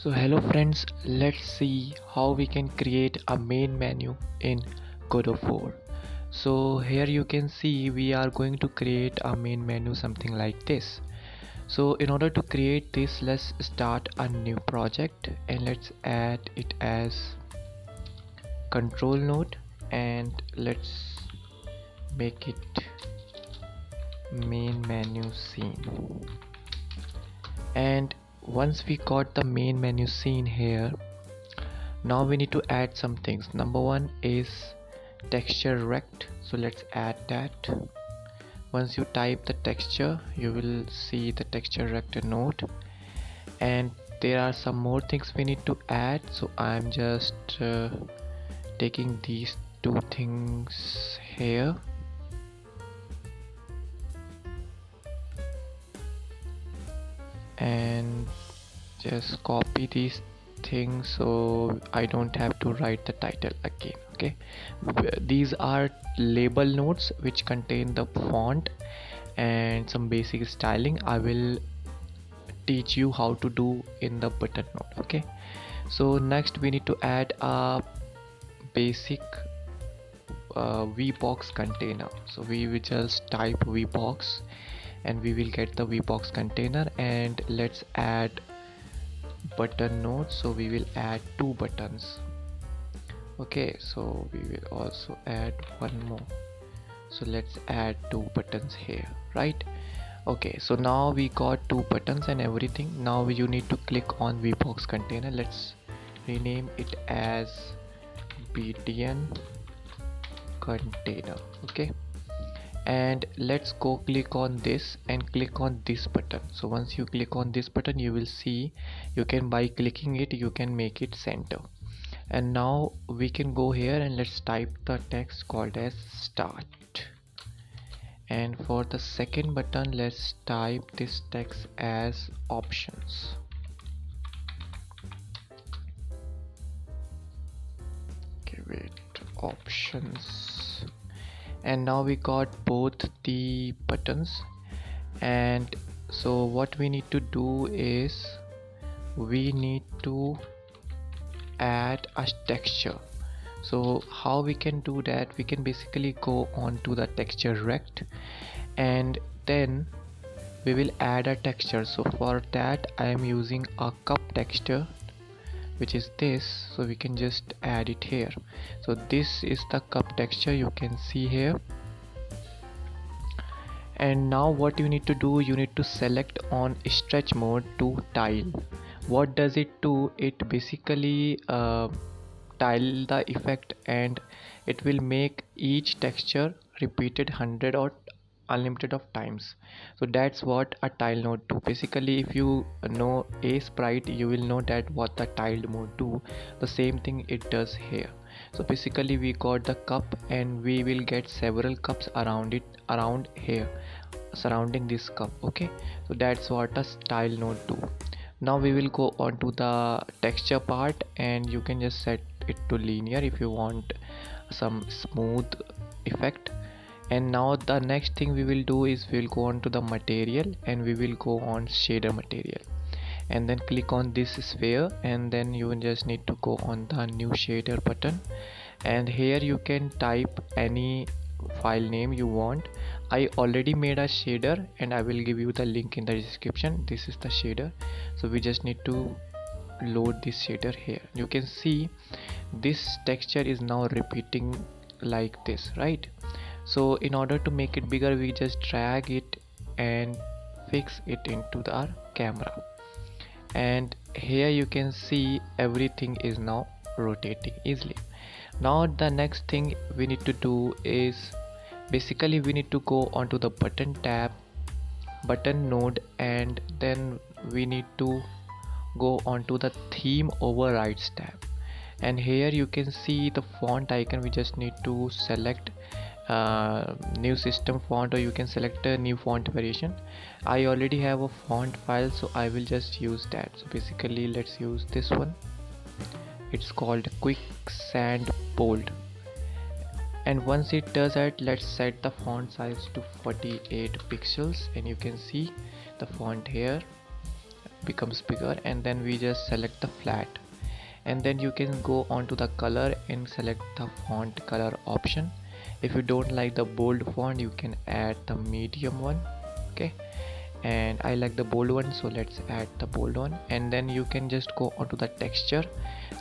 So hello friends, let's see how we can create a main menu in Godot 4. So here you can see we are going to create a main menu something like this. So in order to create this, let's start a new project and let's add it as control node and let's make it main menu scene. And once we got the main menu scene here, now we need to add some things. Number one is texture rect, so let's add that. Once you type the texture, you will see the texture rect node, and there are some more things we need to add, so I'm just taking these two things here and just copy these things so I don't have to write the title again. Okay, these are label nodes which contain the font and some basic styling. I will teach you how to do in the button node. Okay, so next we need to add a basic V.box container. So we will just type V.box and we will get the V.box container, and let's add button node, so we will add two buttons. Okay, so we will also add one more, so let's add two buttons here, right? Okay, so now we got two buttons and everything. Now you need to click on V.box container. Let's rename it as btn container. Okay, and let's go click on this and click on this button. So once you click on this button, you will see you can, by clicking it, you can make it center. And now we can go here and let's type the text called as start. And for the second button, let's type this text as options. Give it options. And now we got both the buttons, and so what we need to do is we need to add a texture. So how we can do that? We can basically go on to the texture rect and then we will add a texture. So for that I am using a cup texture, which is this, so we can just add it here. So this is the cup texture, you can see here. And now what you need to do, you need to select on stretch mode to tile. What does it do? It basically tile the effect and it will make each texture repeated 100 or unlimited of times. So that's what a tile node do. Basically, if you know a sprite, you will know that what the tiled mode do. The same thing it does here. So basically we got the cup and we will get several cups around it, around here, surrounding this cup. Okay, so that's what a style node do. Now we will go on to the texture part and you can just set it to linear if you want some smooth effect. And now the next thing we will do is we will go on to the material and we will go on shader material and then click on this sphere, and then you just need to go on the new shader button, and here you can type any file name you want. I already made a shader and I will give you the link in the description. This is the shader, so we just need to load this shader here. You can see this texture is now repeating like this, right? So in order to make it bigger, we just drag it and fix it into our camera, and here you can see everything is now rotating easily. Now the next thing we need to do is basically we need to go onto the button tab, button node, and then we need to go onto the theme overrides tab, and here you can see the font icon. We just need to select new system font, or you can select a new font variation. I already have a font file, so I will just use that. So basically let's use this one. It's called quicksand bold, and once it does that, let's set the font size to 48 pixels, and you can see the font here. becomes bigger, and then we just select the flat, and then you can go on to the color and select the font color option. If you don't like the bold font, you can add the medium one. Okay, and I like the bold one, so let's add the bold one. And then you can just go onto the texture,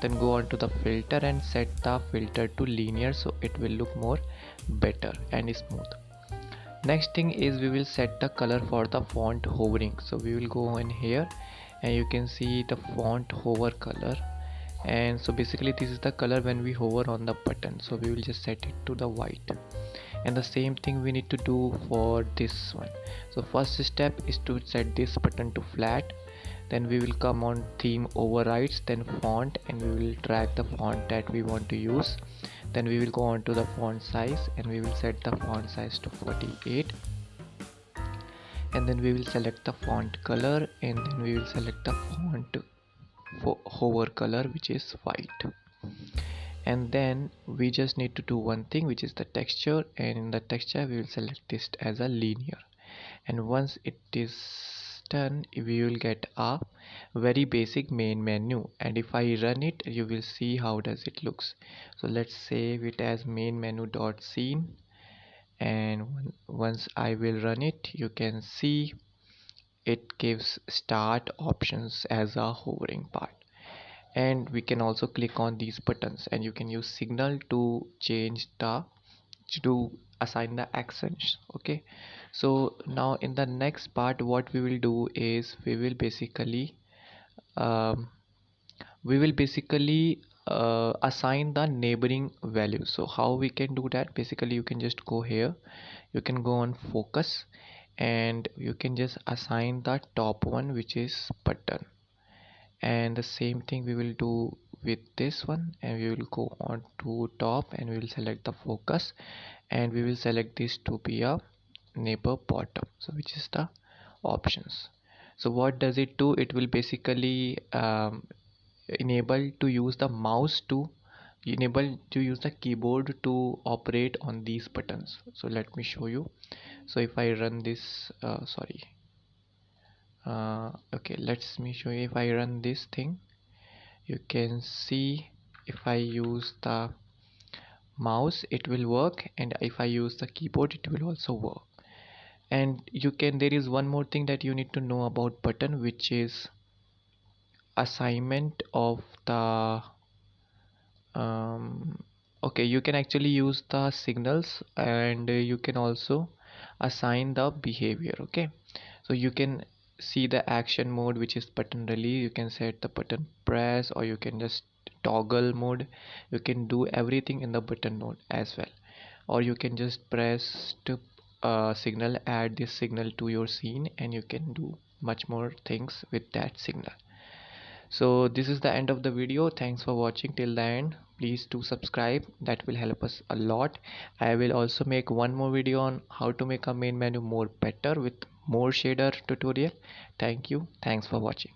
then go on to the filter and set the filter to linear, so it will look more better and smooth. Next thing is we will set the color for the font hovering, so we will go in here and you can see the font hover color. And so basically this is the color when we hover on the button, so we will just set it to the white. And the same thing we need to do for this one. So first step is to set this button to flat, then we will come on theme overrides, then font, and we will drag the font that we want to use. Then we will go on to the font size and we will set the font size to 48, and then we will select the font color, and then we will select the font hover color, which is white. And then we just need to do one thing, which is the texture, and in the texture we will select this as a linear. And once it is done, we will get a very basic main menu, and if I run it, you will see how does it looks. So let's save it as main menu dot scene, and once I will run it, you can see it gives start options as a hovering part. And we can also click on these buttons, and you can use signal to change the to assign the accents. Okay, so now in the next part what we will do is um, we will basically assign the neighboring value. So how we can do that? Basically you can just go here, you can go on focus, and you can just assign the top one, which is button. And the same thing we will do with this one, and we will go on to top and we will select the focus, and we will select this to be a neighbor bottom, so which is the options. So what does it do? It will basically enable to use the mouse to enable to use the keyboard to operate on these buttons. So let me show you. So if I run this okay, let me show you. If I run this thing, you can see if I use the mouse it will work, and if I use the keyboard it will also work. And you can, there is one more thing that you need to know about button, which is assignment of the okay, you can actually use the signals, and you can also assign the behavior. Okay, so you can see the action mode, which is button release. You can set the button press, or you can just toggle mode. You can do everything in the button mode as well, or you can just press to signal, add this signal to your scene, and you can do much more things with that signal. So this is the end of the video. Thanks for watching till the end. Please do subscribe, that will help us a lot. I will also make one more video on how to make a main menu more better with more shader tutorial. Thank you. Thanks for watching.